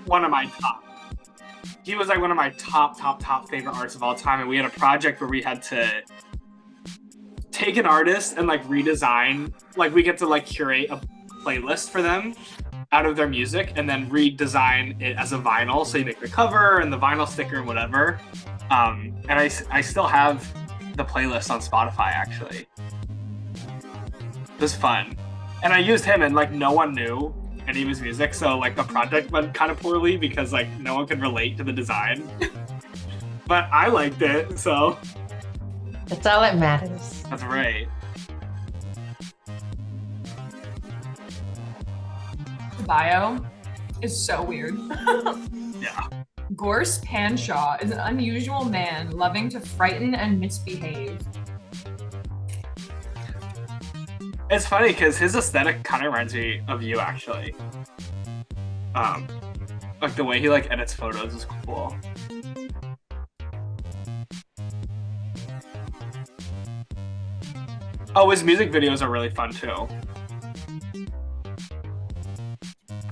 one of my top. He was like one of my top favorite artists of all time, and we had a project where we had to take an artist and like redesign. Like we get to like curate a playlist for them out of their music, and then redesign it as a vinyl. So you make the cover and the vinyl sticker and whatever. And I still have the playlist on Spotify actually. It was fun, and I used him, and like no one knew any of his music, so like the project went kind of poorly because like no one could relate to the design. But I liked it, so That's all that matters. that's right. Bio is so weird. Yeah. Gorse Panshaw is an unusual man loving to frighten and misbehave. It's funny because his aesthetic kind of reminds me of you, actually. Like the way he like edits photos is cool. Oh, his music videos are really fun too.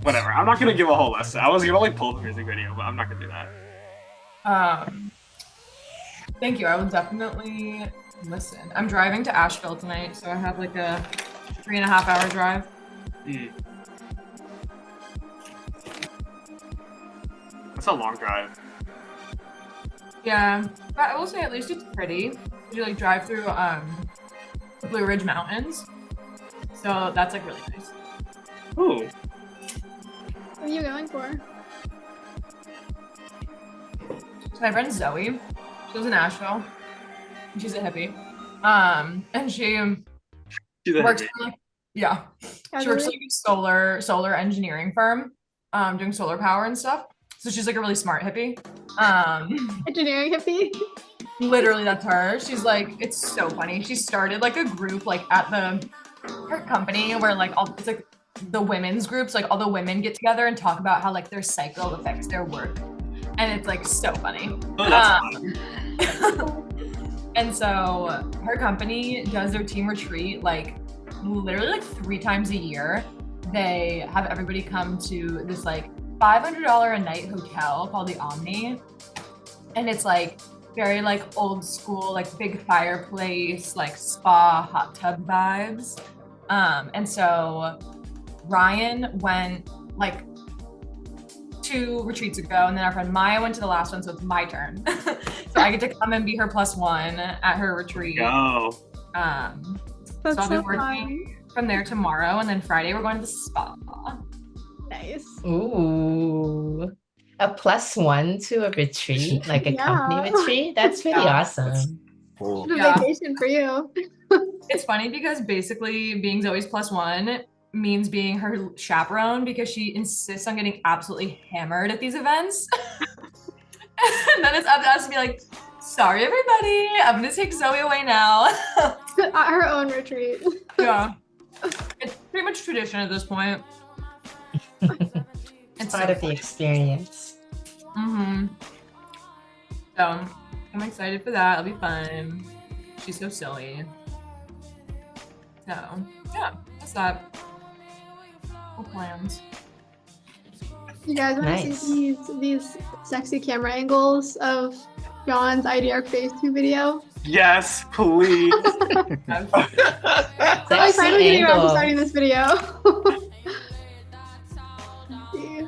Whatever. I'm not gonna give a whole list. I was gonna like pull the music video, but I'm not gonna do that. Thank you. I will definitely listen. I'm driving to Asheville tonight, so I have like a 3.5-hour drive. That's a long drive. Yeah, but I will say at least it's pretty. You like drive through the Blue Ridge Mountains, so that's like really nice. Ooh. What are you going for? So my friend Zoe, she lives in Asheville. And she's a hippie. And she She's a works hippie. for, like, yeah. How's She works it? for like a solar engineering firm, doing solar power and stuff. So she's like a really smart hippie. Engineering hippie. Literally that's her. She's like, it's so funny. She started like a group like at her company where like it's like the women's groups, like all the women get together and talk about how like their cycle affects their work. And it's like so funny. Oh, that's fun. And so her company does their team retreat like literally like 3 times a year. They have everybody come to this like $500 a night hotel called the Omni. And it's like very like old school, like big fireplace, like spa hot tub vibes. And so Ryan went like 2 retreats ago, and then our friend Maya went to the last one, so it's my turn. So I get to come and be her +1 at her retreat. Go. That's So I'll be so working fun. from there tomorrow, and then Friday we're going to the spa. Nice. Ooh. A +1 to a retreat, like a company Yeah. retreat. That's really Yeah. awesome. Cool. It's a Yeah. vacation for you. It's funny because basically being Zoe's +1 means being her chaperone because she insists on getting absolutely hammered at these events. And then it's up to us to be like, sorry everybody, I'm gonna take Zoe away now. At her own retreat. Yeah. It's pretty much tradition at this point. It's part of the experience. Mm-hmm. So I'm excited for that. It'll be fun. She's so silly. So yeah, that's that. What plans? You guys want to Nice. see these sexy camera angles of John's IDR Phase 2 video? Yes, please. I'm Sexy finally getting around to angles. starting this video. See.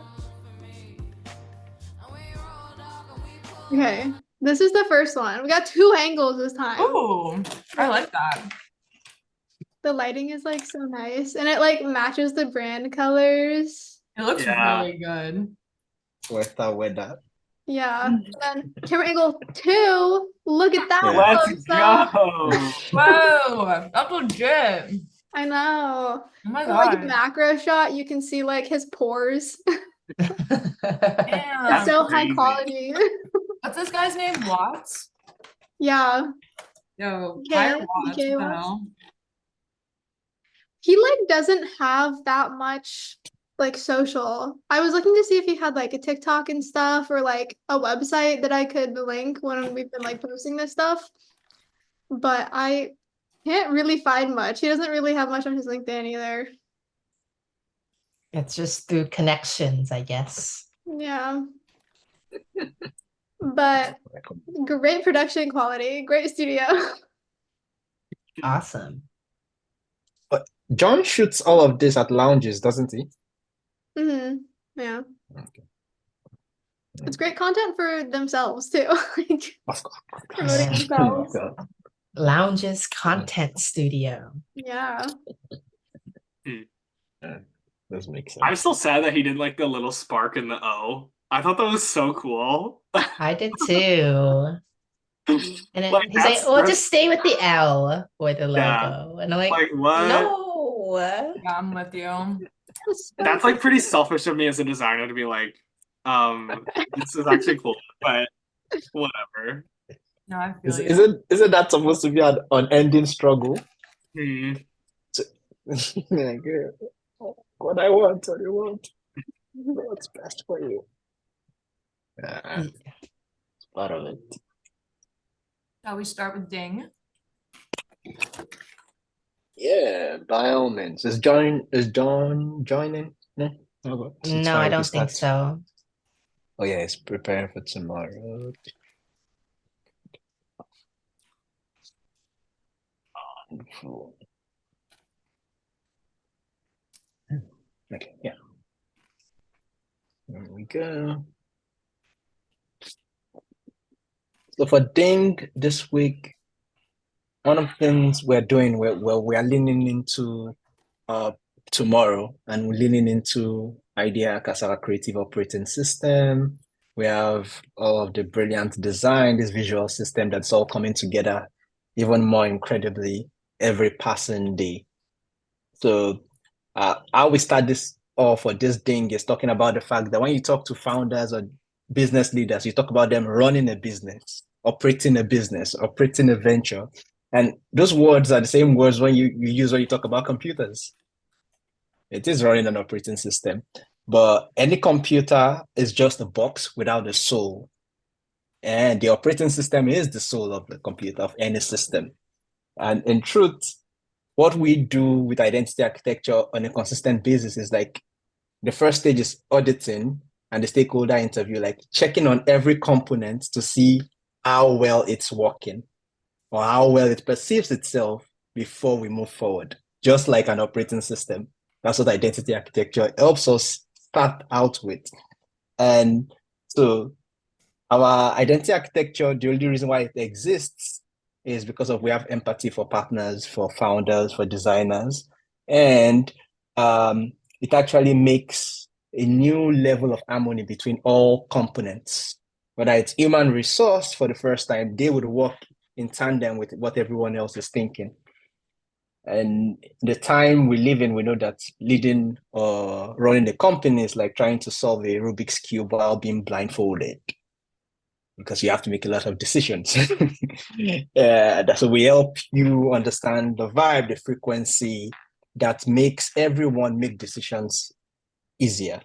Okay, this is the first one. We got 2 angles this time. Ooh, I like that. The lighting is like so nice, and it like matches the brand colors. It looks Yeah. really good. Cuesta buena. Yeah. And then camera angle 2. Look at that. Yeah. Let's close-up. go. Whoa, that's legit. I know. Oh my And, like god. macro shot, you can see like his pores. Damn. It's so high crazy. quality. What's this guy's name? Watts? Yeah. Yo, Okay, Tyler Watts. okay, What the Watts. hell? He like doesn't have that much like social. I was looking to see if he had like a TikTok and stuff or like a website that I could link when we've been like posting this stuff. But I can't really find much. He doesn't really have much on his LinkedIn either. It's just through connections, I guess. Yeah. But great production quality, great studio. Awesome. But John shoots all of this at lounges, doesn't he? Yeah. Okay. It's great content for themselves too. Like Of course. promoting Yeah. themselves. Lounges Content Studio. Yeah. This makes I'm sense. still sad that he did like the little spark in the O. I thought that was so cool. I did too. And then Like he's like, "Oh, just stay with the L for the yeah. logo." And I'm like, Like what? "No." Yeah, I'm with you. That's like pretty selfish of me as a designer to be like, this is actually cool, but whatever. No, I feel Is, you. isn't that supposed to be an unending struggle? Hmm. Like, what I want, what you want, what's best for you. It's part of it. Shall we start with Ding? Yeah, by all means. Is John joining? No? Okay. It's No, fine I if we don't think start. so. Oh yeah, it's preparing for tomorrow. Wonderful. Okay, yeah. There we go. So for Ding this week, one of the things we're doing, we are leaning into tomorrow, and we're leaning into IDEA as our creative operating system. We have all of the brilliant design, this visual system that's all coming together even more incredibly every passing day. So how we start this off for this thing is talking about the fact that when you talk to founders or business leaders, you talk about them running a business, operating a venture. And those words are the same words when you use when you talk about computers. It is running an operating system, but any computer is just a box without a soul. And the operating system is the soul of the computer, of any system. And in truth, what we do with identity architecture on a consistent basis is like the first stage is auditing and the stakeholder interview, like checking on every component to see how well it's working or how well it perceives itself before we move forward, just like an operating system. That's what identity architecture helps us start out with. And so our identity architecture, the only reason why it exists is because of we have empathy for partners, for founders, for designers, and it actually makes a new level of harmony between all components. Whether it's human resource for the first time, they would work in tandem with what everyone else is thinking. And the time we live in, we know that leading or running the company is like trying to solve a Rubik's Cube while being blindfolded because you have to make a lot of decisions. So we help you understand the vibe, the frequency that makes everyone make decisions easier.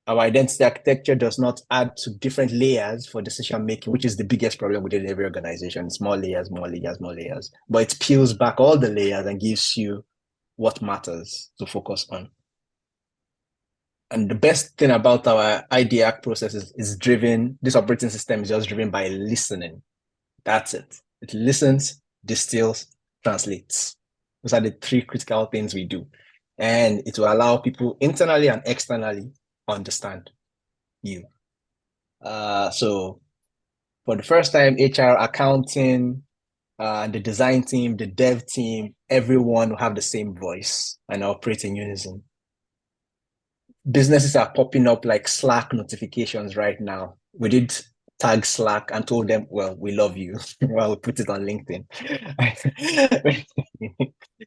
Our identity architecture does not add to different layers for decision making, which is the biggest problem within every organization. It's more layers, more layers, more layers. But it peels back all the layers and gives you what matters to focus on. And the best thing about our IDEA process is driven, this operating system is just driven by listening. That's it. It listens, distills, translates. Those are the three critical things we do. And it will allow people internally and externally understand you. So for the first time, HR, accounting, the design team, the dev team, everyone will have the same voice and operate in unison. Businesses are popping up like Slack notifications right now. We did tag Slack and told them, well, we love you. Well, we put it on LinkedIn.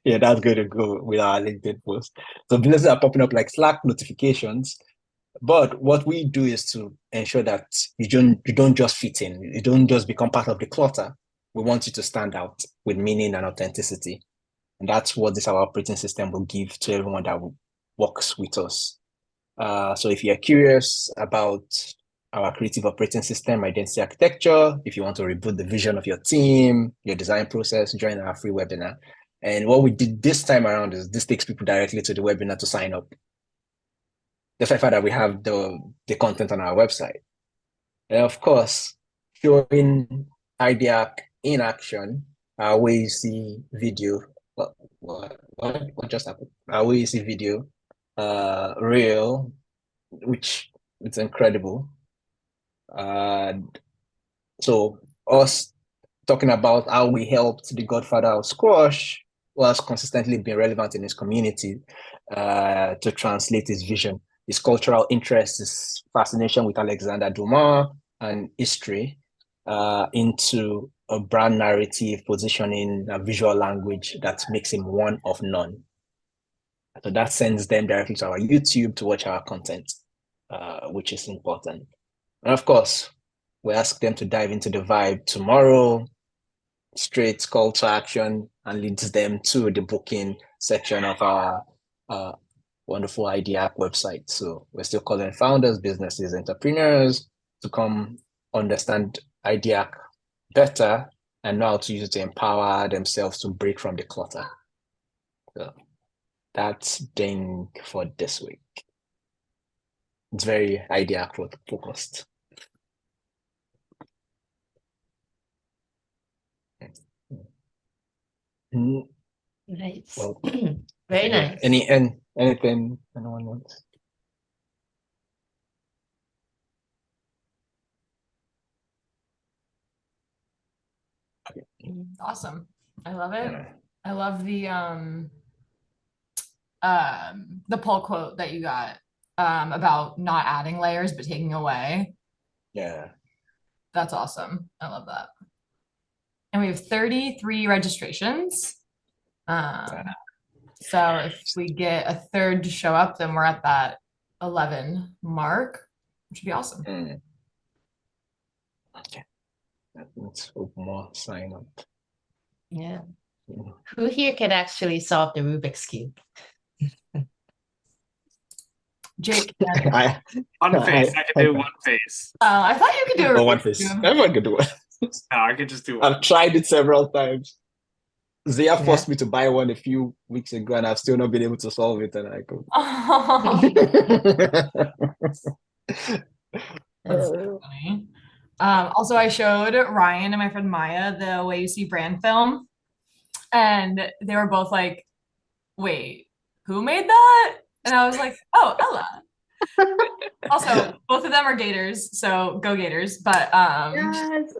Yeah, that's going to go with our LinkedIn post. So businesses are popping up like Slack notifications. But what we do is to ensure that you don't just fit in. You don't just become part of the clutter. We want you to stand out with meaning and authenticity. And that's what this our operating system will give to everyone that works with us. So if you're curious about our creative operating system, identity architecture, if you want to reboot the vision of your team, your design process, join our free webinar. And what we did this time around is this takes people directly to the webinar to sign up. despite the fact that we have the content on our website. And of course, showing idea in action, where you see video. What just happened? Where you see video, real, which it's incredible. So us talking about how we helped the godfather of squash, who has consistently been relevant in his community, to translate his vision, his cultural interests, his fascination with Alexander Dumas and history, into a brand narrative, positioning a visual language that makes him one of none. So that sends them directly to our YouTube to watch our content, which is important. And of course, we ask them to dive into the vibe tomorrow, straight call to action, and leads them to the booking section of our wonderful IDEAC website. So we're still calling founders, businesses, entrepreneurs to come understand IDEAC better and know how to use it to empower themselves to break from the clutter. So that's Ding for this week. It's very IDEAC focused. Nice. Well, Very nice. anything anyone wants? Awesome. I love it. Yeah. I love the pull quote that you got about not adding layers but taking away. Yeah. That's awesome. I love that. And we have 33 registrations. So if we get a third to show up, then we're at that 11 mark, which would be awesome. Okay. Let's hope more sign up. Yeah. Mhm. Who here can actually solve the Rubik's Cube? Jake, One face. I can do one face. I thought you could do a one Rubik's face. Cube. Everyone can do it. No, I could just do one. I've tried it several times. Zia Yeah. forced me to buy one a few weeks ago, and I've still not been able to solve it. And I go. That's so funny. Also, I showed Ryan and my friend Maya the Way You See brand film, and they were both like, "Wait, who made that?" And I was like, "Oh, Ella." Also, both of them are Gators, so go Gators. But Yes.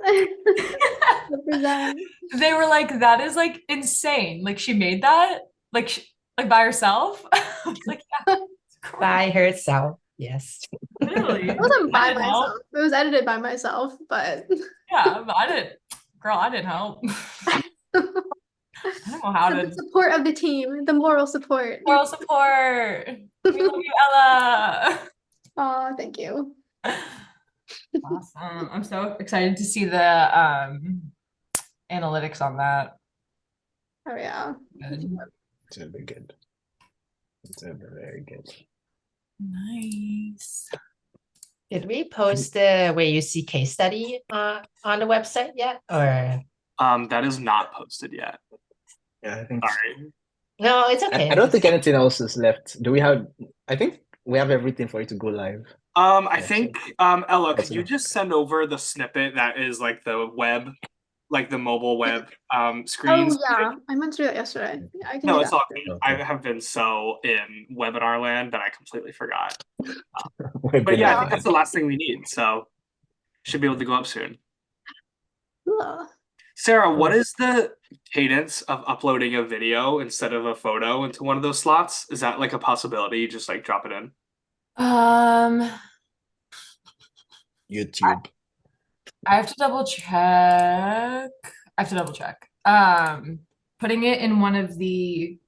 Represent. they were like, "That is like insane! Like she made that like by herself." I was like, "Yeah, it's crazy." By herself. Yes. Literally. It wasn't I by didn't help. myself. It was edited by myself, but Yeah, but I didn't help. I don't know how the to. support of the team, the moral support. Moral support. We love you, Ella. Oh, thank you. Awesome. I'm so excited to see the analytics on that. Oh yeah. Good. It's gonna be good. It's gonna be very good. Nice. Did we post the Way You See case study on the website yet? Or That is not posted yet. Yeah, I think. Sorry. no, it's okay. I don't think anything else is left. Do we have? I think we have everything for it to go live. I Yeah, think Ella, could Awesome. you just send over the snippet that is like the web, like the mobile web screens? Oh yeah, I meant to do that yesterday. Yeah, I can No, do it's that. all good. I Okay. have been so in webinar land that I completely forgot. We're But yeah, I good. think that's the last thing we need. So should be able to go up soon. Ugh. Sarah, what is the cadence of uploading a video instead of a photo into one of those slots? Is that like a possibility? You just like drop it in? YouTube. I have to double check. Putting it in one of the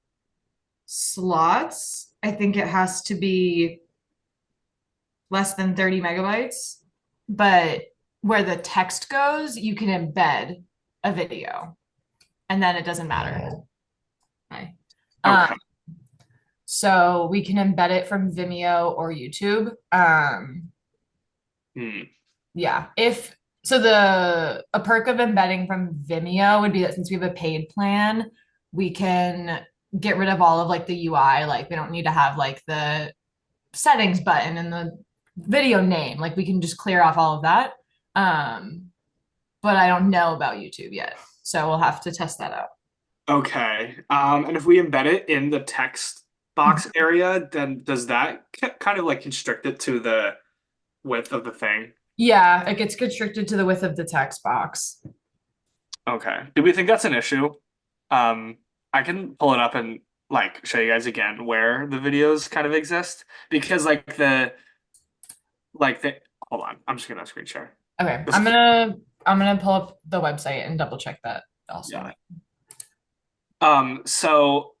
slots, I think it has to be less than 30 megabytes. But where the text goes, you can embed a video, and then it doesn't matter. Okay. Okay. So we can embed it from Vimeo or YouTube. Yeah, if so, a perk of embedding from Vimeo would be that since we have a paid plan, we can get rid of all of like the UI. Like we don't need to have like the settings button and the video name. Like we can just clear off all of that. But I don't know about YouTube yet. So we'll have to test that out. Okay. And if we embed it in the text box area, then does that kind of like constrict it to the width of the thing? Yeah, it gets constricted to the width of the text box. Okay. Do we think that's an issue? I can pull it up and like show you guys again where the videos kind of exist because hold on, I'm just gonna screen share. Okay, I'm gonna pull up the website and double check that also. Yeah. So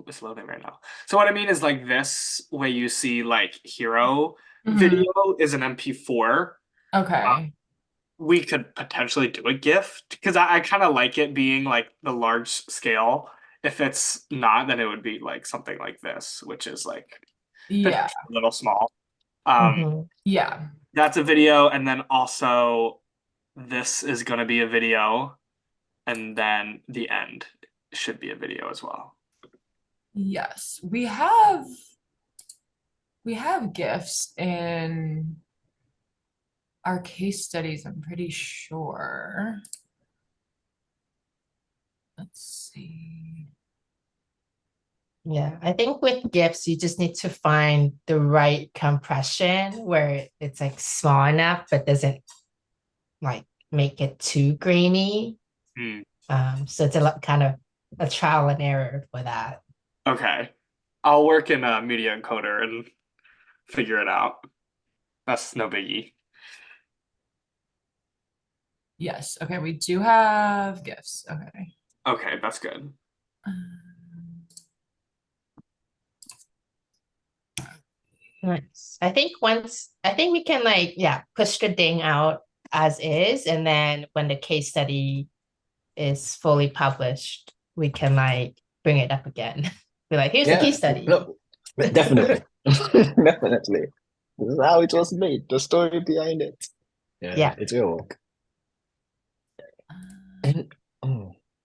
it's loading right now. So what I mean is like this way you see like hero video is an MP4. Okay. We could potentially do a GIF because I kind of like it being like the large scale. If it's not, then it would be like something like this, which is like Yeah. a little small. Yeah. That's a video, and then also this is gonna be a video, and then the end should be a video as well. Yes. We have GIFs in our case studies, I'm pretty sure. Let's see. Yeah, I think with GIFs, you just need to find the right compression where it's like small enough but doesn't like make it too grainy. So it's a lot kind of a trial and error for that. Okay. I'll work in a media encoder and figure it out. That's no biggie. Yes. Okay, we do have GIFs. Okay. Okay, that's good. Nice. I think we can like, yeah, push the thing out as is. And then when the case study is fully published, we can like bring it up again. Be like, here's the case study. No, definitely. Definitely. This is how it was made, the story behind it. Yeah. It will work. And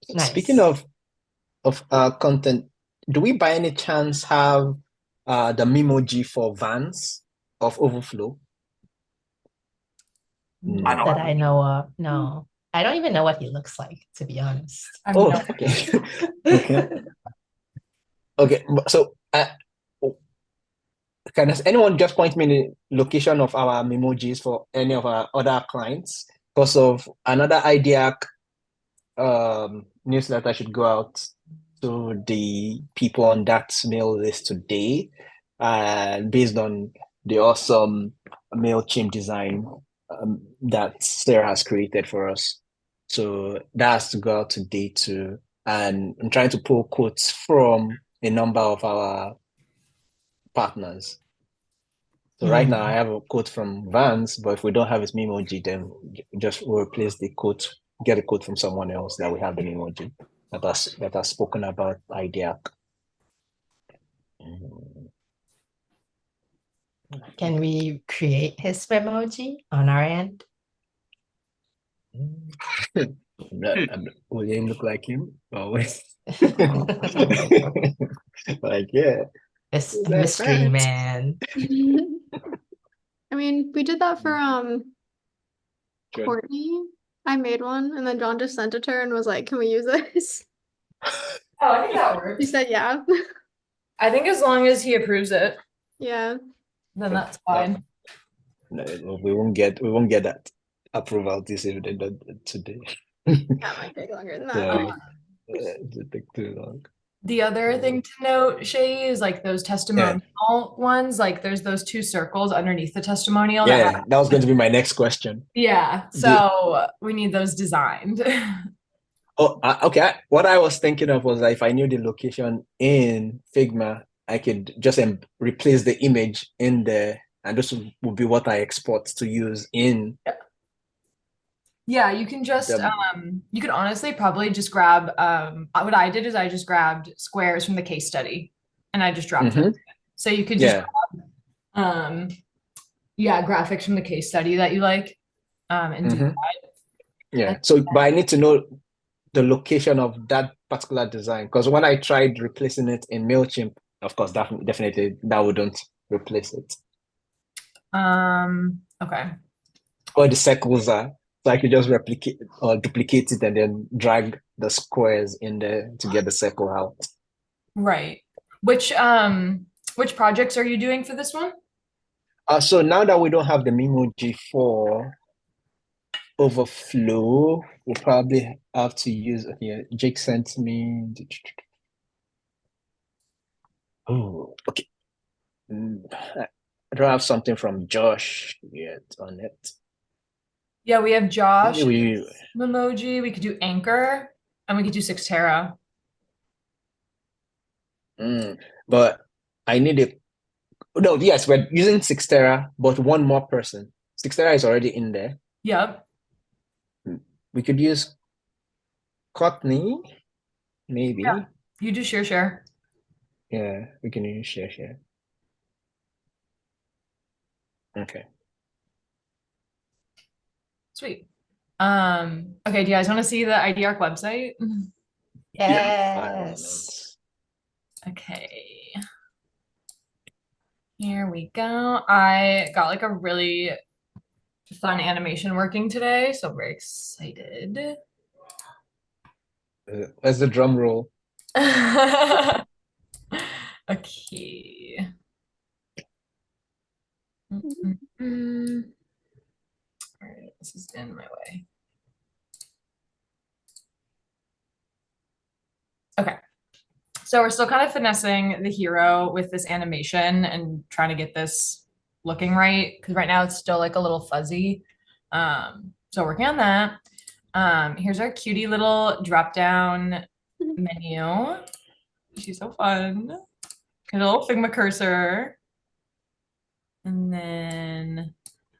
Nice. speaking of content, do we by any chance have the Memoji for Vans of Overflow? Not that I know of. No. I don't even know what he looks like, to be honest. Oh, okay. Okay. Okay. So, can anyone just point me the location of our Memojis for any of our other clients? Because of another idea newsletter should go out to the people on that mail list today, based on the awesome MailChimp design that Sarah has created for us. So that has to go out today too. And I'm trying to pull quotes from a number of our partners. So right now I have a quote from Vans, but if we don't have his Memoji, then just replace the quote, get a quote from someone else that we have the Memoji that has spoken about idea. Can we create his Memoji on our end? Will he look like him? Always. Like, yeah. It's mystery man. I mean, we did that for Good. Courtney. I made one, and then John just sent it to her and was like, "Can we use this?" Oh, I think that works. She said, "Yeah." I think as long as he approves it, Yeah. then that's fine. No, we won't get that approval this evening today. That might take longer than that. So, it take too long. The other thing to note, Shay, is like those testimonial ones, like there's those two circles underneath the testimonial. Yeah, that was going to be my next question. Yeah, so we need those designed. Oh, okay. What I was thinking of was that if I knew the location in Figma, I could just replace the image in there, and this would be what I export to use in. Yeah, you can just you could honestly probably just grab what I did is I just grabbed squares from the case study and I just dropped them. So you could just grab graphics from the case study that you like and do that. Yeah. So but I need to know the location of that particular design, because when I tried replacing it in MailChimp, of course, definitely that wouldn't replace it. Okay. Or the circles are. So I could just replicate or duplicate it and then drag the squares in there to get the circle out. Right. Which projects are you doing for this one? So now that we don't have the Memoji for overflow, we'll probably have to use here. Jake sent me. Oh, okay. I don't have something from Josh yet on it. Yeah, we have Josh, Maybe Memoji. We could do Anchor, and we could do Sixtera. but I need it. No, yes, we're using Sixtera, but one more person. Sixtera is already in there. Yep. We could use Courtney, maybe. Yeah. You do share. Yeah, we can use share. Okay. Sweet. Okay, do you guys want to see the IDARC website? Yes. Okay. Here we go. I got like a really fun animation working today, so I'm very excited. Where's the drum roll? Okay. All right, this is in my way. Okay. So we're still kind of finessing the hero with this animation and trying to get this looking right, because right now it's still like a little fuzzy. So working on that. Here's our cutie little drop down menu. She's so fun. Got a little Figma cursor. And then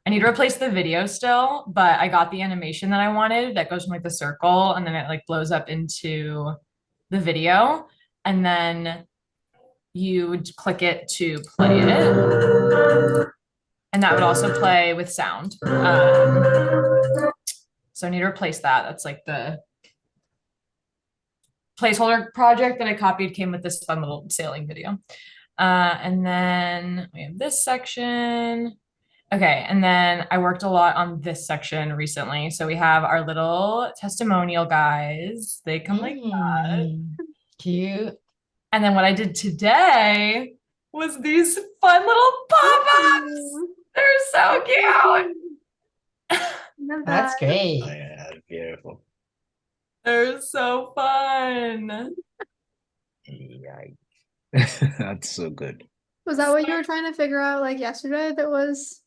I need to replace the video still, but I got the animation that I wanted that goes from like the circle and then it like blows up into the video. And then you would click it to play it. And that would also play with sound. So I need to replace that. That's like the placeholder project that I copied came with this fun little sailing video. And then we have this section. Okay, and then I worked a lot on this section recently. So we have our little testimonial guys. They come like that. Cute. And then what I did today was these fun little pop-ups. They're so cute. That's great. Oh, yeah, beautiful. They're so fun. Yeah. That's so good. Was that what you were trying to figure out like yesterday that was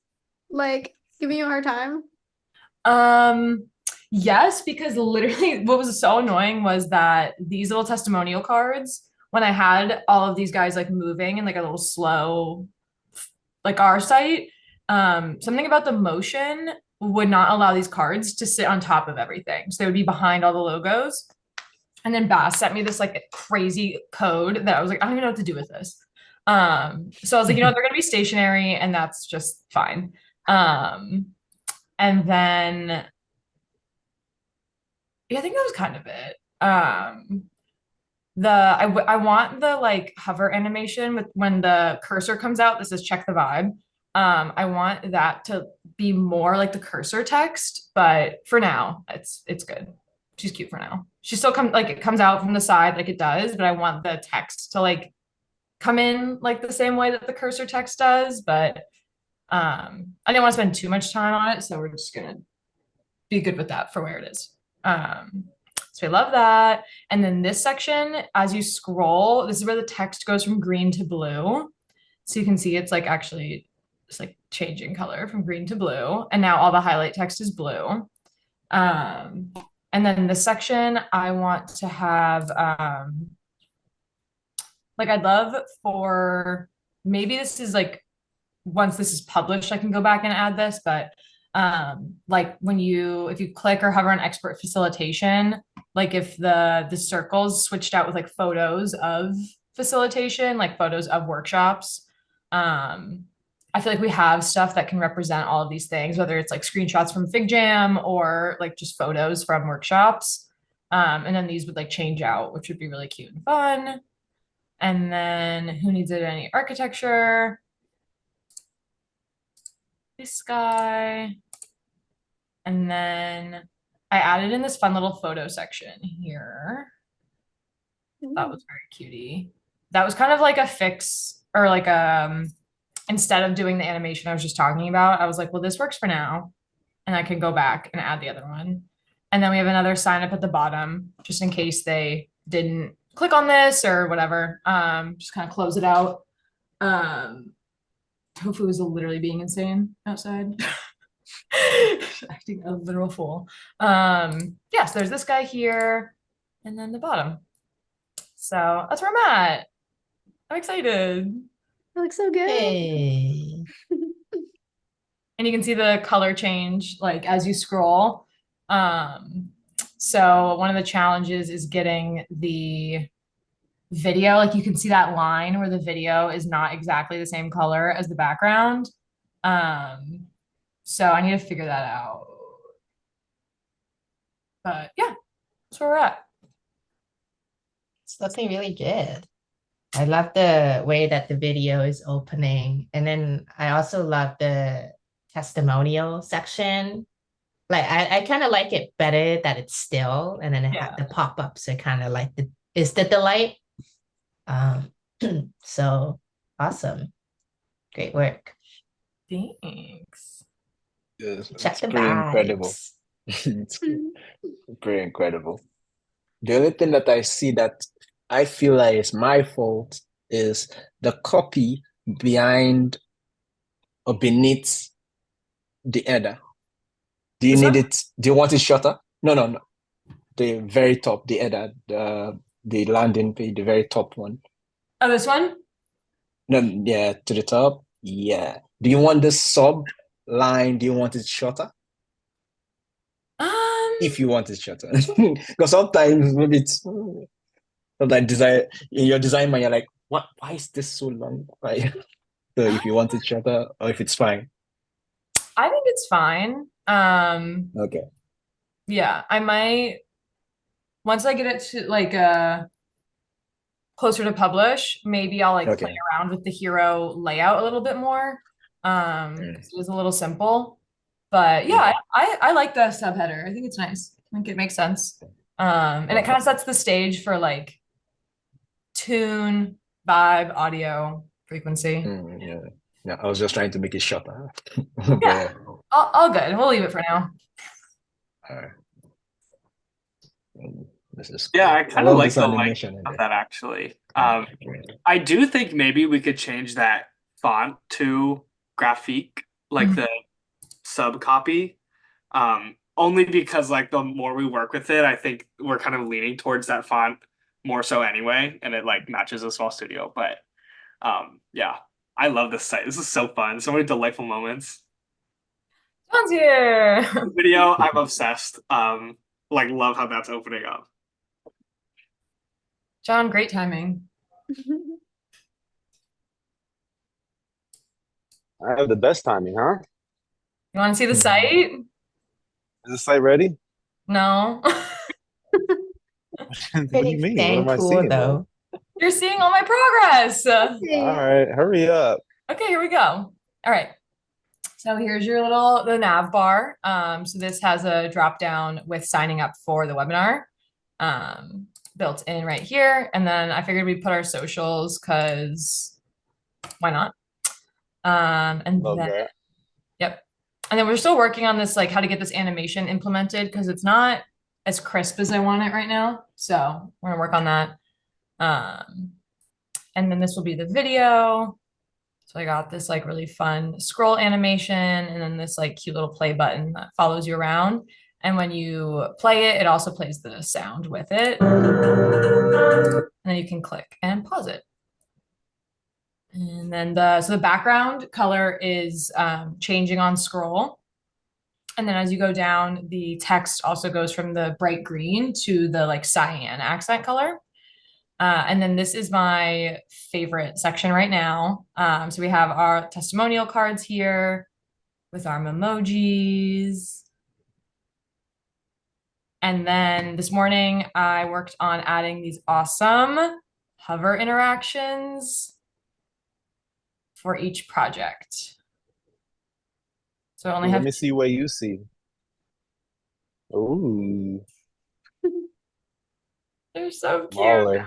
like giving you a hard time? Yes, because literally what was so annoying was that these little testimonial cards, when I had all of these guys like moving in like a little slow, like our site, something about the motion would not allow these cards to sit on top of everything. So they would be behind all the logos. And then Bass sent me this like crazy code that I was like, I don't even know what to do with this. So I was like, they're gonna be stationary and that's just fine. And then yeah, I think that was kind of it. I want the like hover animation with when the cursor comes out, this is check the vibe. I want that to be more like the cursor text, but for now, it's good. She's cute for now. She still it comes out from the side like it does, but I want the text to like come in like the same way that the cursor text does, but I didn't want to spend too much time on it, so we're just gonna be good with that for where it is. So I love that. And then this section, as you scroll, this is where the text goes from green to blue. So you can see it's like actually it's like changing color from green to blue. And now all the highlight text is blue. And then this section I want to have like I'd love for maybe this is like once this is published, I can go back and add this, but like if you click or hover on expert facilitation, like if the circles switched out with like photos of facilitation, like photos of workshops, I feel like we have stuff that can represent all of these things, whether it's like screenshots from FigJam or like just photos from workshops. And then these would like change out, which would be really cute and fun. And then who needs it? Any architecture? this guy. And then I added in this fun little photo section here. That was very cutie. That was kind of like a fix, or like instead of doing the animation I was just talking about, I was like, well, this works for now. And I can go back and add the other one. And then we have another sign up at the bottom, just in case they didn't click on this or whatever. Just kind of close it out. Tofu is literally being insane outside. Acting a literal fool. Yeah, so there's this guy here, and then the bottom. So that's where I'm at. I'm excited. It looks so good. Hey. And you can see the color change like as you scroll. So one of the challenges is getting the video, like you can see that line where the video is not exactly the same color as the background. So I need to figure that out. But yeah, that's where we're at. It's looking really good. I love the way that the video is opening. And then I also love the testimonial section. Like I kind of like it better that it's still, and then it had the pop-ups are kind of like is the delight. So awesome. Great work. Thanks. Yes, Check it's the pretty incredible. vibes. It's pretty incredible. The only thing that I see that I feel like is my fault is the copy behind or beneath the header. Do you This need one? it? Do you want it shorter? No. The very top, the header, the landing page, the very top one. Oh, this one? No, yeah, to the top. Yeah. Do you want the sub line? Do you want it shorter? If you want it shorter, because sometimes maybe it's sometimes design in your design man, you're like, what? Why is this so long? Right? So if you want it shorter, or if it's fine. I think it's fine. Okay. Yeah, I might once I get it to like closer to publish, maybe I'll like play Okay. around with the hero layout a little bit more. 'Cause it was a little simple. But yeah, I like the subheader. I think it's nice. I think it makes sense. And it kind of sets the stage for like tune, vibe, audio, frequency. Yeah. Yeah. I was just trying to make it shorter. Yeah. All good. We'll leave it for now. All right. This is Yeah, cool. I kind of love like this the length animation in of there. that actually. I do think maybe we could change that font to graphique, like the sub copy. Only because like the more we work with it, I think we're kind of leaning towards that font more so anyway, and it like matches a small studio. But yeah, I love this site. This is so fun. So many delightful moments. John's here. Video, I'm obsessed. Like love how that's opening up. John, great timing. I have the best timing, huh? You want to see the site? Is the site ready? No. What do Pretty you mean? What dang am I cool seeing, man? though. You're seeing all my progress. All right, hurry up. Okay, here we go. All right. So here's your the nav bar. So this has a drop down with signing up for the webinar built in right here. And then I figured we'd put our socials because why not? And Love then, that. yep. And then we're still working on this, like how to get this animation implemented because it's not as crisp as I want it right now. So we're gonna work on that. And then this will be the video. So I got this like really fun scroll animation and then this like cute little play button that follows you around. And when you play it, it also plays the sound with it. And then you can click and pause it. And then so the background color is changing on scroll. And then as you go down, the text also goes from the bright green to the like cyan accent color. And then this is my favorite section right now. So we have our testimonial cards here with our emojis. And then this morning I worked on adding these awesome hover interactions for each project. So I only Let have me see what you see. Ooh, they're so cute. baller.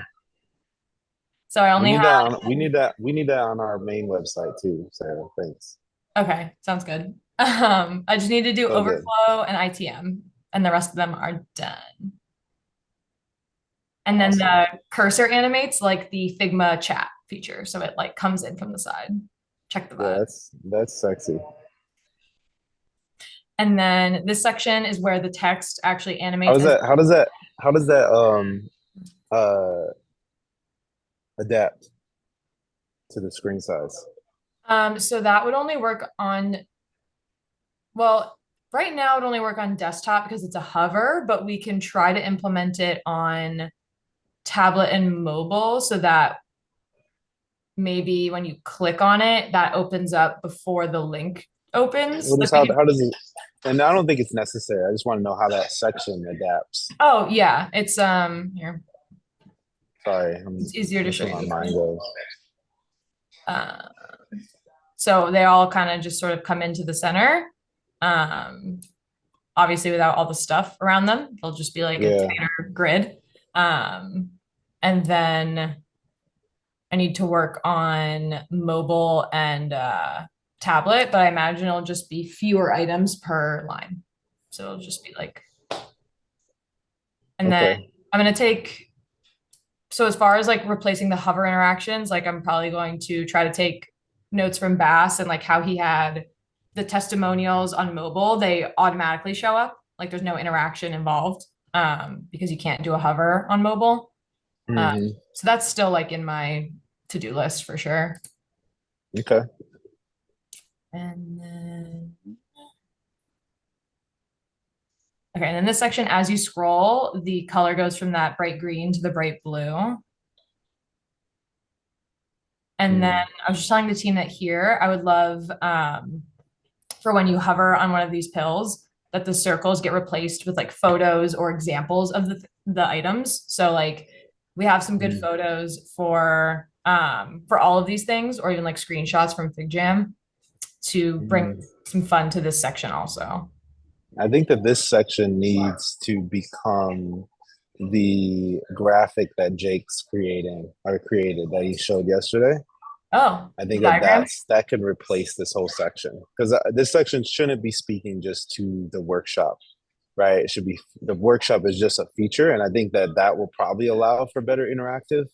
So I We only need have that on we need that on our main website too, Sarah. Thanks. okay, sounds good. I just need to do So good. overflow and ITM, and the rest of them are done. And then Awesome. the cursor animates like the Figma chat feature, so it like comes in from the side. Check the Yeah, vibe. that's sexy. And then this section is where the text actually animates. How does that uh adapt to the screen size? So that would only work on, well, right now it would only work on desktop because it's a hover, but we can try to implement it on tablet and mobile so that maybe when you click on it, that opens up before the link opens. What Like is we could, how does it? And I don't think it's necessary. I just want to know how that section adapts. oh yeah, it's here. Sorry, It's easier to that's show where you. my mind goes. Uh, so they all kind of just sort of come into the center. Um, Obviously without all the stuff around them, they'll just be like a Yeah. tighter grid. And then I need to work on mobile and tablet, but I imagine it'll just be fewer items per line. So it'll just be like, and then Okay. I'm gonna take, so as far as like replacing the hover interactions, like I'm probably going to try to take notes from Bass and like how he had the testimonials on mobile, they automatically show up. Like there's no interaction involved because you can't do a hover on mobile. Hmm. So that's still like in my to-do list for sure. Okay. And then, okay, and then this section, as you scroll, the color goes from that bright green to the bright blue. And then I was just telling the team that here, I would love for when you hover on one of these pills, that the circles get replaced with like photos or examples of the items. So like we have some good photos for all of these things, or even like screenshots from FigJam to bring some fun to this section also. I think that this section needs to become the graphic that Jake's created that he showed yesterday. Oh, I think diagram? that can replace this whole section because this section shouldn't be speaking just to the workshop, right? It should be the workshop is just a feature, and I think that will probably allow for better interactive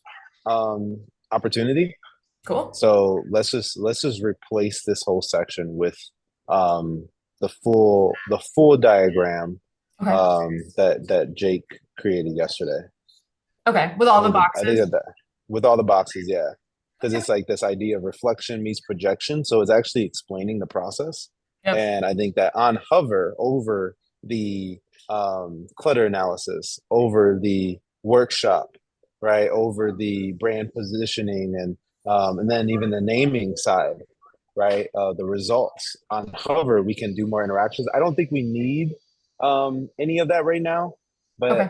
opportunity. Cool. So let's just replace this whole section with the full diagram Okay. that Jake created yesterday. Okay. With all the I think boxes. that with all the boxes, yeah, because it's like this idea of reflection meets projection, so it's actually explaining the process. Yep. And I think that on hover over the clutter analysis, over the workshop, right, over the brand positioning, and then even the naming side, right, the results on hover, we can do more interactions. I don't think we need any of that right now, but Okay.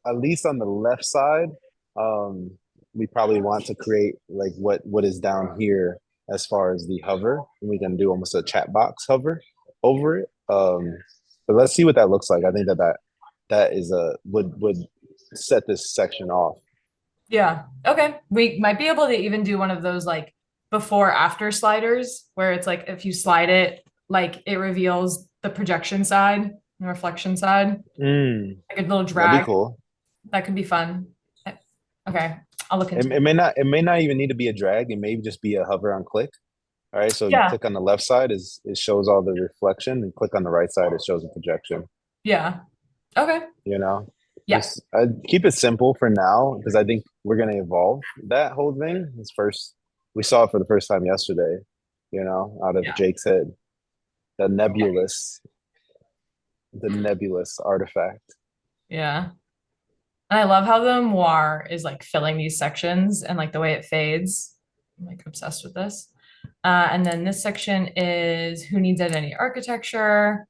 at least on the left side, um, we probably want to create like what is down here as far as the hover, and we can do almost a chat box hover over it. But let's see what that looks like. I think that is a would set this section off. Yeah. Okay. We might be able to even do one of those like before after sliders where it's like if you slide it, like it reveals the projection side and reflection side. Like a little That'd drag. be cool. That could be fun. Okay. I'll look into It may not even need to be a drag. It may just be a hover on click. All right. So you Yeah. click on the left side is it shows all the reflection, and click on the right side, it shows the projection. Yeah. Okay. You know? Yeah. Just keep it simple for now because I think we're gonna evolve that whole thing. We saw it for the first time yesterday, out of Yeah. Jake's head. The nebulous artifact. Yeah. And I love how the moire is like filling these sections and like the way it fades. I'm like obsessed with this. And then this section is who needs identity architecture.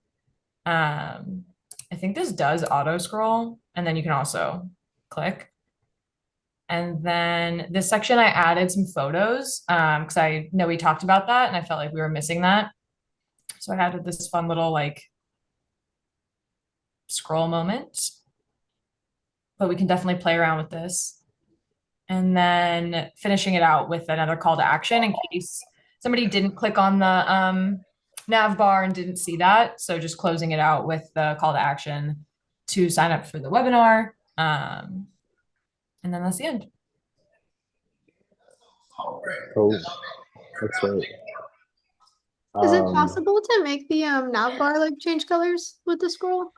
I think this does auto scroll, and then you can also click. And then this section, I added some photos because I know we talked about that and I felt like we were missing that. So I had this fun little like scroll moment, but we can definitely play around with this. And then finishing it out with another call to action in case somebody didn't click on the nav bar and didn't see that. So just closing it out with the call to action to sign up for the webinar. And then that's the end. Cool. That's right. Is it possible to make the nav bar like change colors with the scroll?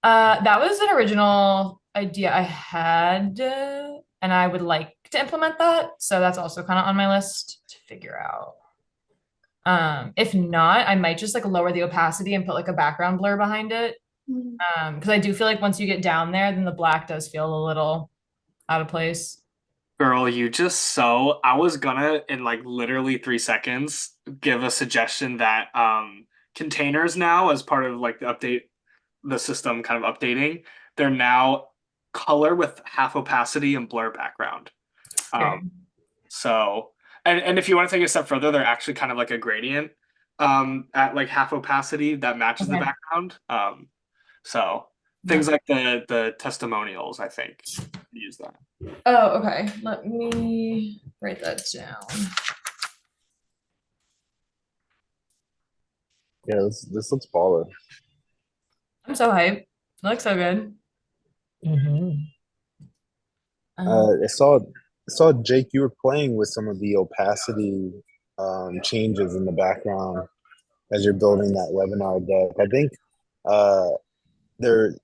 That was an original idea I had, and I would like to implement that. So that's also kind of on my list to figure out. If not, I might just like lower the opacity and put like a background blur behind it. Because I do feel like once you get down there, then the black does feel a little out of place. Girl, you just so I was gonna in like literally 3 seconds give a suggestion that containers now as part of like the update the system kind of updating, they're now color with half opacity and blur background. So and if you want to take it a step further, they're actually kind of like a gradient at like half opacity that matches the Okay. background. So things like the testimonials, I think, use that. Oh, okay. Let me write that down. Yeah, this looks baller. I'm so hyped. It looks so good. I saw Jake, you were playing with some of the opacity changes in the background as you're building that webinar deck. I think there.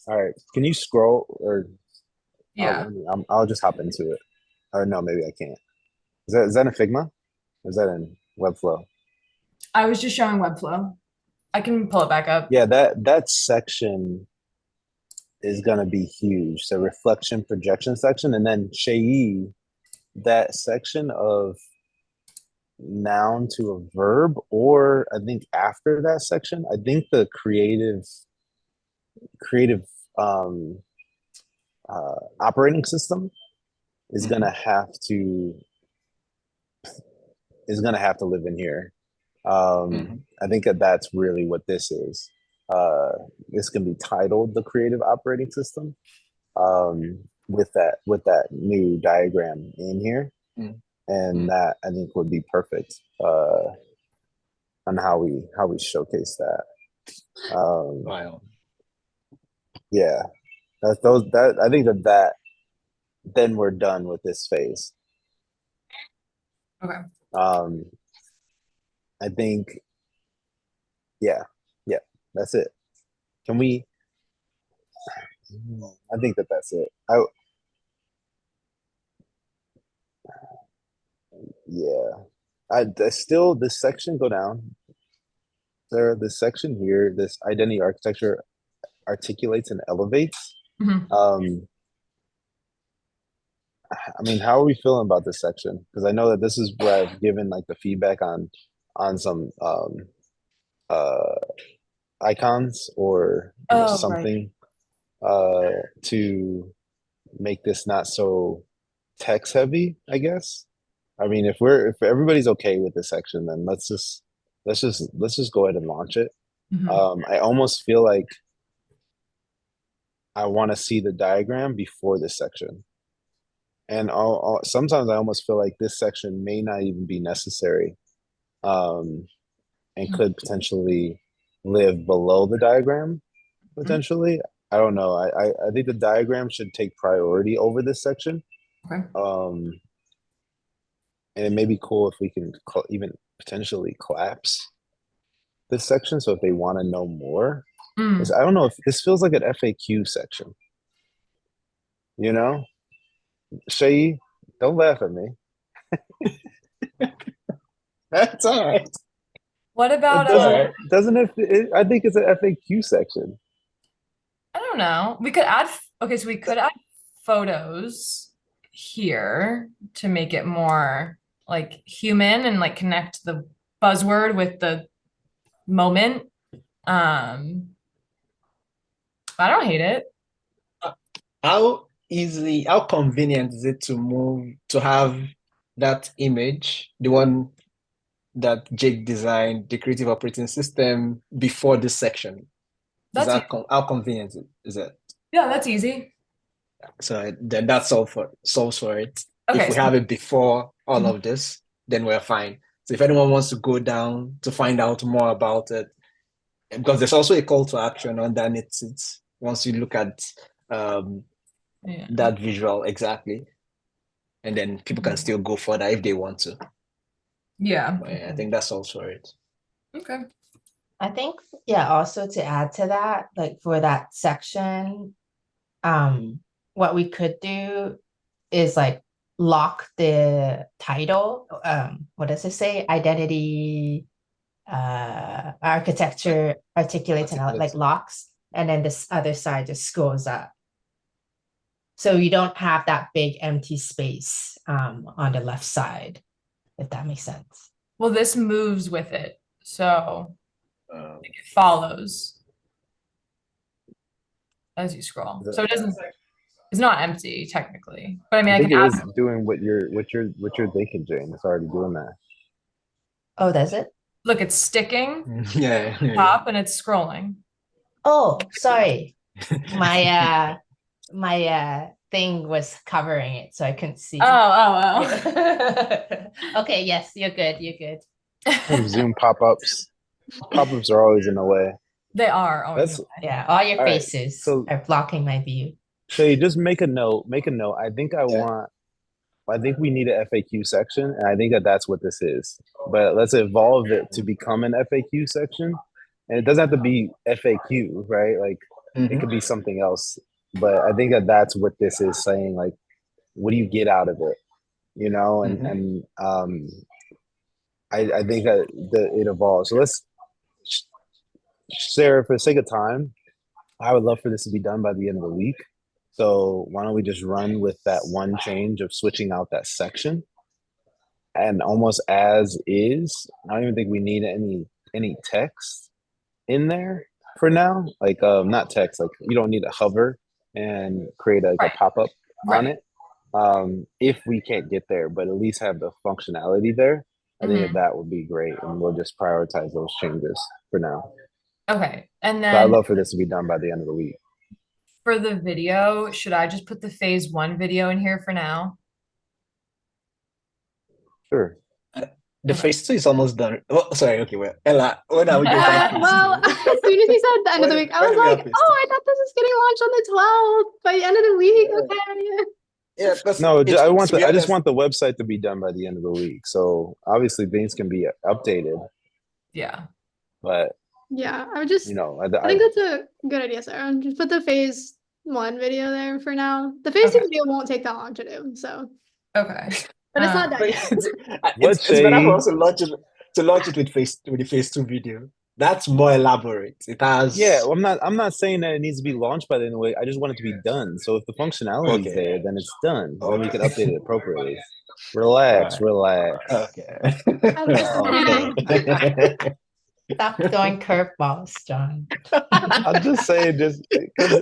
All right, can you scroll or? Yeah. I'll just hop into it. Or no, maybe I can't. Is that in Figma? Or is that in Webflow? I was just showing Webflow. I can pull it back up. Yeah, that section is gonna be huge. The reflection projection section, and then Shei, that section of noun to a verb, or I think after that section, I think the creative operating system is gonna have to live in here. I think that's really what this is. This can be titled the creative operating system with that new diagram in here, and that I think would be perfect on how we showcase that. Wow. Yeah, that I think that then we're done with this phase. Okay. I think, yeah, that's it. Can we? I think that's it. Still this section go down. There, this section here, this identity architecture articulates and elevates. I mean, how are we feeling about this section? Because I know that this is where I've given like the feedback on some icons or something to make this not so text heavy, I guess. I mean, if everybody's okay with this section, then let's just go ahead and launch it. I almost feel like I want to see the diagram before this section. And sometimes I almost feel like this section may not even be necessary, and could potentially live below the diagram, potentially. I don't know. I think the diagram should take priority over this section. Okay. And it may be cool if we can even potentially collapse this section. So if they want to know more, I don't know if this feels like an FAQ section. You know, Shei, don't laugh at me. That's all right. What about doesn't it? I think it's an FAQ section. I don't know. We could add so we could add photos here to make it more like human and like connect the buzzword with the moment. I don't hate it. How convenient is it to have that image, the one that Jake designed the creative operating system before this section. Is That's that how convenient is it? yeah, that's easy. So then that solves for it. Okay, If we so- have it before all of this, then we're fine. So if anyone wants to go down to find out more about it, because there's also a call to action underneath it once you look at yeah. that visual exactly, and then people can still go further if they want to. Yeah. But I think that solves for it. Okay. I think, yeah, also to add to that, like for that section, what we could do is like lock the title. What does it say? Identity, architecture, articulates, and like locks, and then this other side just scrolls up. So you don't have that big empty space on the left side, if that makes sense. Well, this moves with it, so it follows as you scroll. So it doesn't. It's not empty technically, but I mean, I I think can it add. is doing what you're thinking, Jane. It's already doing that. Oh, does it? Look, it's sticking Yeah. top and it's scrolling. Oh, sorry. My thing was covering it, so I couldn't see. Oh. Okay, yes, you're good. You're good. Zoom pop-ups. Pop-ups are always in the way. They are always. That's Yeah, all your All right, faces so- are blocking my view. so you just make a note. Make a note. I think we need an FAQ section, and I think that that's what this is. But let's evolve it to become an FAQ section, and it doesn't have to be FAQ, right? Like it could be something else. But I think that that's what this is saying. Like, what do you get out of it? You know, and I think that it evolves. So let's, Sarah, for the sake of time, I would love for this to be done by the end of the week. So why don't we just run with that one change of switching out that section, and almost as is. I don't even think we need any text in there for now. Like not text. Like you don't need to hover and create a Right. pop up on Right. it. If we can't get there, but at least have the functionality there. I think that would be great, and we'll just prioritize those changes for now. Okay, and So I'd then love for this to be done by the end of the week. for the video, should I just put the phase 1 video in here for now? Sure. The phase 2 is almost done. Oh, sorry. Okay, well, Ella, when are we going to have phase Well, 2? as soon as he said the end of the When- week, I when was do we have like, phase oh, I thought this was getting launched on the 12th by the end of the week. Yeah. Okay. Yeah, that's, No, it's, I to be just honest, want the website to be done by the end of the week. So obviously things can be updated, Yeah. but Yeah, I would just, you know, I think that's a good idea, Sarah. Just put the phase 1 video there for now. The phase 2 Okay. video won't take that long to do, so. Okay. But it's not Um, done yet. it's better for us to launch it with the phase 2 video. That's more elaborate. It has well, I'm not saying that it needs to be launched by the end of the week. I just want it to be done. So if the functionality is Okay. there, then it's done. Then we can Okay. update it appropriately. Relax. Okay. Okay. Stop throwing curveballs, John. I'm just saying, just because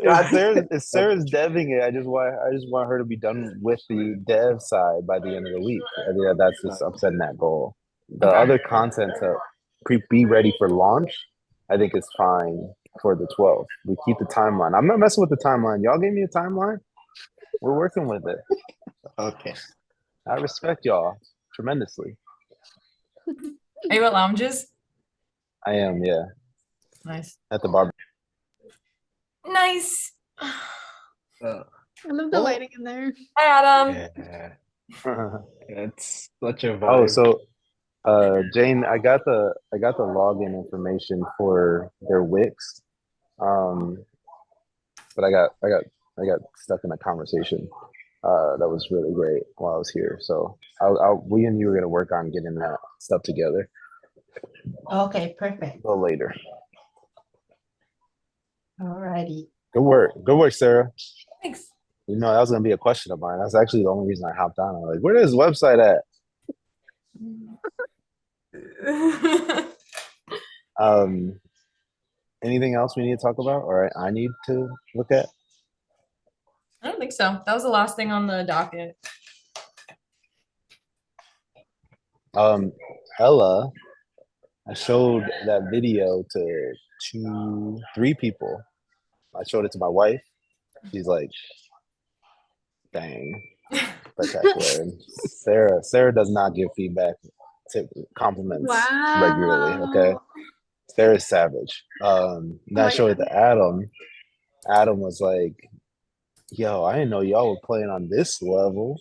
if Sarah's deving it, I just want her to be done with the dev side by the end of the week. I think that's just upsetting that goal. The Okay. other content to be ready for launch, I think is fine for the 12th. We keep the timeline. I'm not messing with the timeline. Y'all gave me a timeline. We're working with it. Okay. I respect y'all tremendously. Are you at lounges? I am, yeah, Nice. at the bar. Nice. Uh, I love the Oh. lighting in there. Hi, Adam. yeah, it's such a vibe. Oh, so Jane, I got the login information for their Wix. But I got stuck in a conversation that was really great while I was here. So we and you were gonna work on getting that stuff together Okay, perfect. a little later. Alrighty. Good work, Sarah. Thanks. You know, that was gonna be a question of mine. That's actually the only reason I hopped on. I'm like, where is the website at? Anything else we need to talk about, or I need to look at? I don't think so. That was the last thing on the docket. Ella, I showed that video to 3 people. I showed it to my wife. She's like, dang, spectacular. And Sarah does not give feedback to compliments regularly. Okay. Wow. Sarah's savage. Then I my showed it to Adam. Adam was like, yo, I didn't know y'all were playing on this level.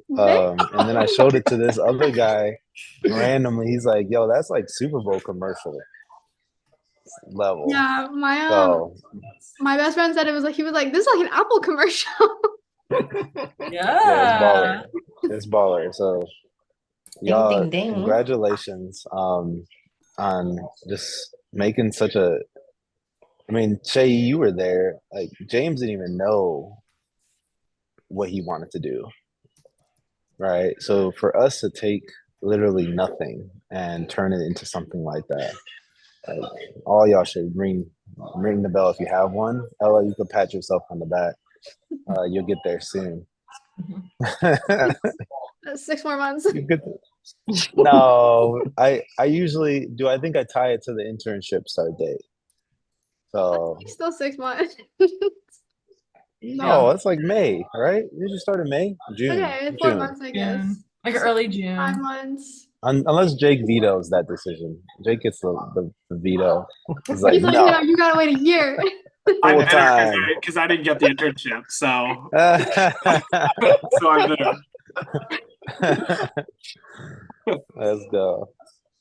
And then I showed it to this other guy randomly. He's like, yo, that's like Super Bowl commercial level. Yeah, So my best friend said he was like, this is like an Apple commercial. Yeah. it's baller. So Ding, y'all, ding, ding. congratulations on just making such a. I mean, Shay, you were there. Like James didn't even know what he wanted to do, right? So for us to take literally nothing and turn it into something like that, like, all y'all should ring the bell if you have one. Ella, you could pat yourself on the back. You'll get there soon. 6 more months. No, I usually do. I think I tie it to the internship start date. So Still 6 months. no, it's like May, right? You just started May, June, Okay, 4 June. months, I guess. June. Like early 5 June. months. Unless Jake vetoes that decision. Jake gets the veto. He's like, He's like, no. you gotta wait a year. I'm Full bitter time. because I didn't get the internship, so I'm bitter. Let's go.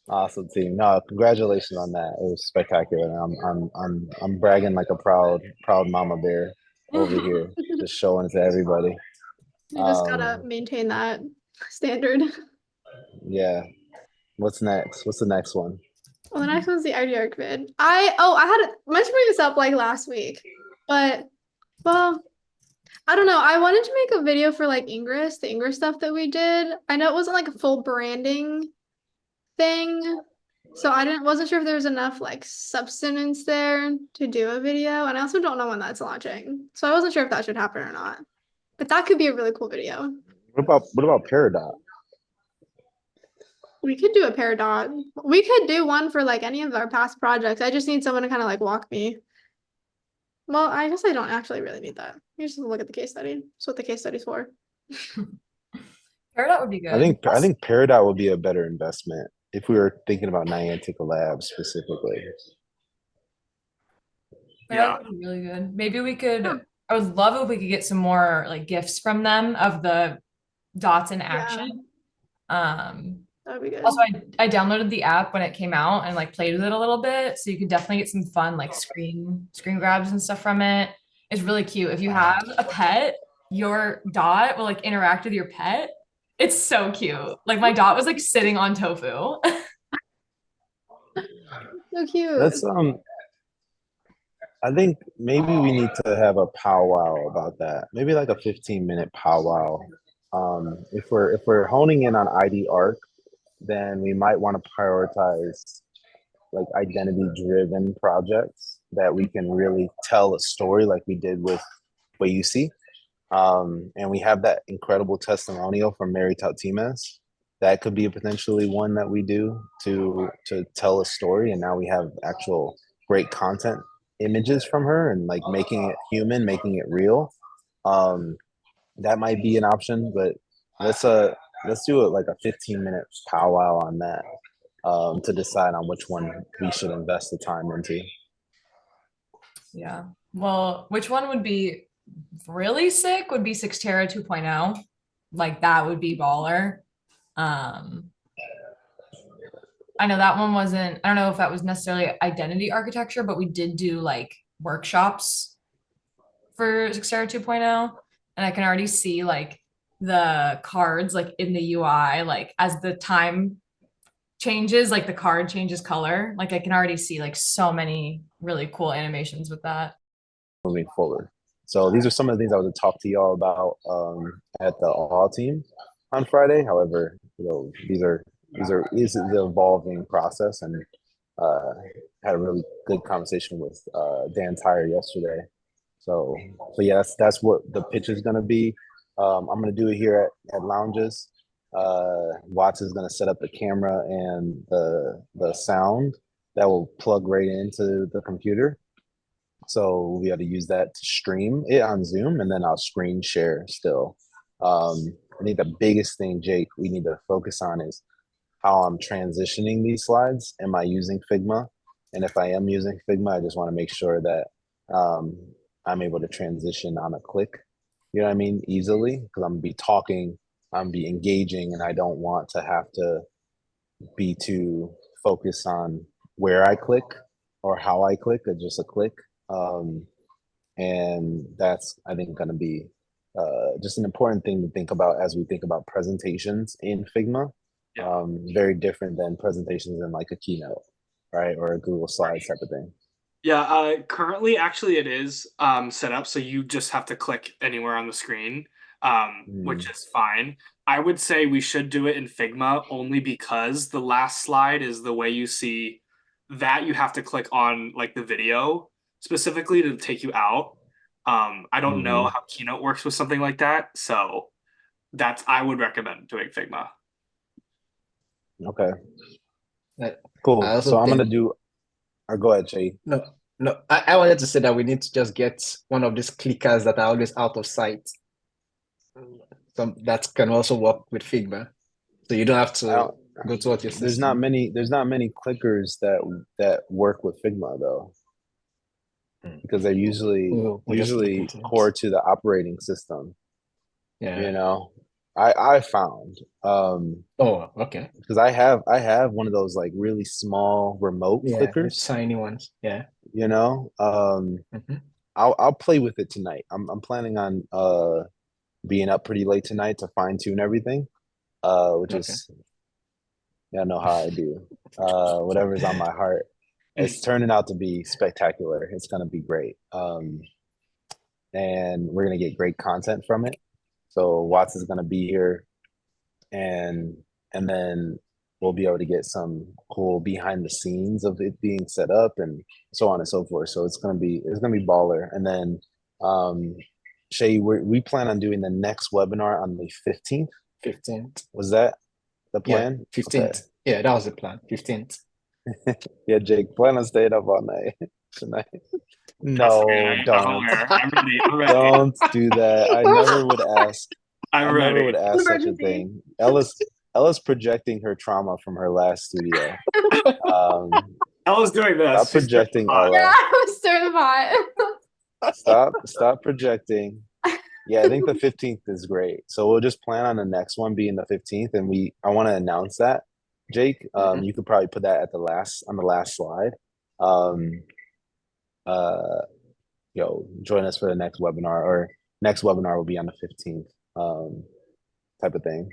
Awesome team. No, congratulations on that. It was spectacular. I'm bragging like a proud mama bear over here, just showing it to everybody. You just gotta maintain that standard. Yeah. What's next? What's the next one? Well, the next one's the IDR vid. I meant to bring this up like last week, but well, I don't know. I wanted to make a video for like Ingress, the Ingress stuff that we did. I know it wasn't like a full branding thing, so wasn't sure if there was enough like substance there to do a video, and I also don't know when that's launching, so I wasn't sure if that should happen or not. But that could be a really cool video. What about Peridot? We could do a Peridot. We could do one for like any of our past projects. I just need someone to kind of like walk me. Well, I guess I don't actually really need that. You just look at the case study. That's what the case study's for. Peridot would be good. I think Peridot would be a better investment if we were thinking about Niantic Labs specifically. That would be really good. Maybe we could. I would love if we could get some more like gifts from them of the dots in action. That'd be good. Also, I downloaded the app when it came out and like played with it a little bit, so you could definitely get some fun like screen grabs and stuff from it. It's really cute. If you have a pet, your dot will like interact with your pet. It's so cute. Like my dot was like sitting on Tofu. So cute. That's I think maybe we need to have a powwow about that. Maybe like a 15-minute powwow. If we're honing in on ID Arc, then we might want to prioritize like identity-driven projects that we can really tell a story like we did with Wayusi. And we have that incredible testimonial from Mary Tautimes. That could be potentially one that we do to tell a story. And now we have actual great content images from her and like making it human, making it real. That might be an option, but let's do it like a 15-minute powwow on that to decide on which one we should invest the time into. Yeah. Well, which one would be really sick would be Sixtera 2.0. Like that would be baller. I know that one wasn't, I don't know if that was necessarily identity architecture, but we did do like workshops for Sixtera 2.0. And I can already see like the cards like in the UI, like as the time changes, like the card changes color. Like I can already see like so many really cool animations with that. Moving forward. So these are some of the things I was to talk to y'all about at the All team on Friday. However, this is an evolving process, and had a really good conversation with Dan Tyre yesterday. So yeah, that's what the pitch is going to be. I'm going to do it here at Lounges. Watts is going to set up the camera and the sound that will plug right into the computer. So we'll be able to use that to stream it on Zoom, and then I'll screen share still. I think the biggest thing, Jake, we need to focus on is how I'm transitioning these slides. Am I using Figma? And if I am using Figma, I just want to make sure that I'm able to transition on a click. You know what I mean? Easily, because I'm gonna be talking, I'm be engaging, and I don't want to have to be too focused on where I click or how I click, or just a click. And that's, I think, going to be just an important thing to think about as we think about presentations in Figma. Yeah. Very different than presentations in like a Keynote, right, or a Google Slides type of thing. Yeah, currently actually it is set up so you just have to click anywhere on the screen, which is fine. I would say we should do it in Figma only because the last slide is the way you see that you have to click on like the video specifically to take you out. I don't know how Keynote works with something like that, so I would recommend doing Figma. Okay, I cool. also So I'm think gonna do. Or go ahead, Jay. no, I wanted to say that we need to just get one of these clickers that are always out of sight. That can also work with Figma. So you don't have to go to what your system. There's not many clickers that work with Figma though, because they're usually We'll just look into it. core to the operating system. Yeah. You know, I found Oh, okay. because I have one of those like really small remote Yeah, clickers. tiny ones. Yeah. You know, Mhm. I'll play with it tonight. I'm planning on being up pretty late tonight to fine tune everything. Which Okay. is, yeah, I know how I do. Whatever's on my heart. It's turning out to be spectacular. It's gonna be great. And we're gonna get great content from it. So Watts is gonna be here, and then we'll be able to get some cool behind the scenes of it being set up and so on and so forth. So it's gonna be baller. And then Shay, we plan on doing the next webinar on the 15th. 15th. Was that the Yeah, plan? 15th. Okay. Yeah, that was the plan. 15th. Yeah, Jake, plan on staying up all night tonight. No, don't. I'm ready. Don't do that. I never would ask. I'm I ready. never would ask such a Emergency. thing. Ella's projecting her trauma from her last studio. Ella's doing this. Stop projecting, Ella. Yeah, Ella. I was stirring the pot. Stop projecting. Yeah, I think the 15th is great. So we'll just plan on the next one being the 15th, and I want to announce that. Jake, you could probably put that on the last slide. Join us for the next webinar, or next webinar will be on the 15th, type of thing.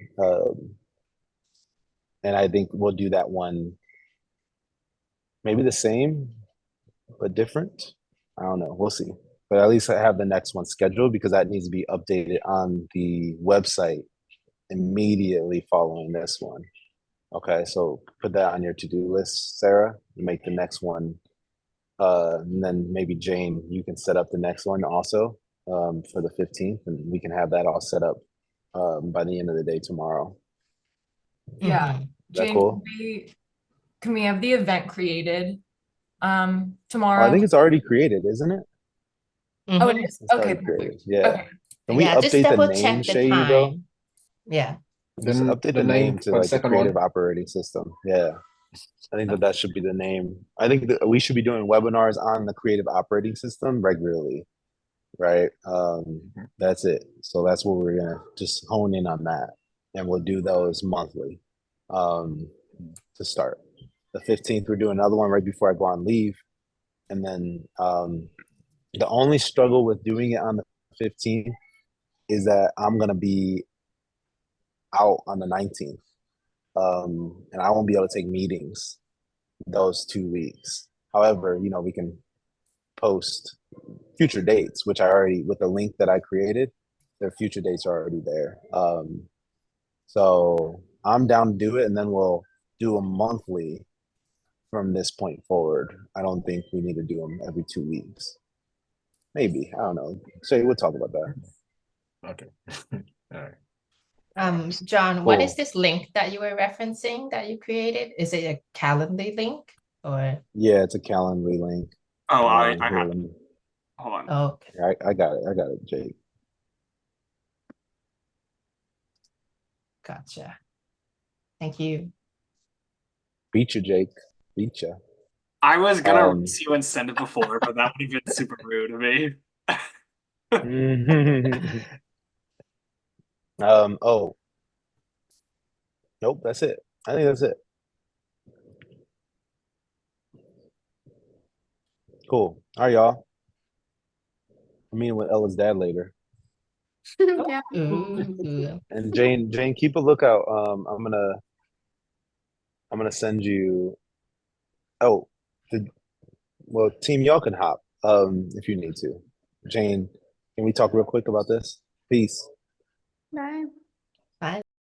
And I think we'll do that one maybe the same, but different. I don't know. We'll see. But at least I have the next one scheduled because that needs to be updated on the website immediately following this one. Okay, so put that on your to-do list, Sarah. Make the next one. And then maybe Jane, you can set up the next one also for the 15th, and we can have that all set up by the end of the day tomorrow. Yeah. Mhm. Is that Jane, cool? can we have the event created Oh, tomorrow? I think it's already created, isn't it? Oh, it Mhm. is. It's Okay, already perfect. created. Yeah. Okay. Can we Yeah, just update the double name, check the Shay, though? time. Yeah. Just update the name to for the like the second creative one. operating system. Yeah. I think that should be the name. I think that we should be doing webinars on the creative operating system regularly, right? That's it. So that's what we're gonna just hone in on that, and we'll do those monthly to start. The 15th, we're doing another one right before I go on leave, and then the only struggle with doing it on the 15th is that I'm gonna be out on the 19th, and I won't be able to take meetings those 2 weeks. However, we can post future dates, which I already, with the link that I created, their future dates are already there. So I'm down to do it, and then we'll do them monthly from this point forward. I don't think we need to do them every 2 weeks. Maybe, I don't know. So we'll talk about that. Okay. All right. John, what is Cool. this link that you were referencing that you created? Is it a Calendly link or? Yeah, it's a Calendly link. Oh, I Here, have. let me. Hold on. Oh, okay. Yeah, I got it. I got it, Jake. Gotcha. Thank you. Beat you, Jake. Beat you. I was gonna Um, race you and send it before, but that would have been super rude of me. oh, nope, that's it. I think that's it. Cool. All right, y'all. I'm meeting with Ella's dad later. Yeah. Ooh. And Jane, keep a lookout. I'm gonna send you. Oh, well, team, y'all can hop if you need to. Jane, can we talk real quick about this? Peace. Bye.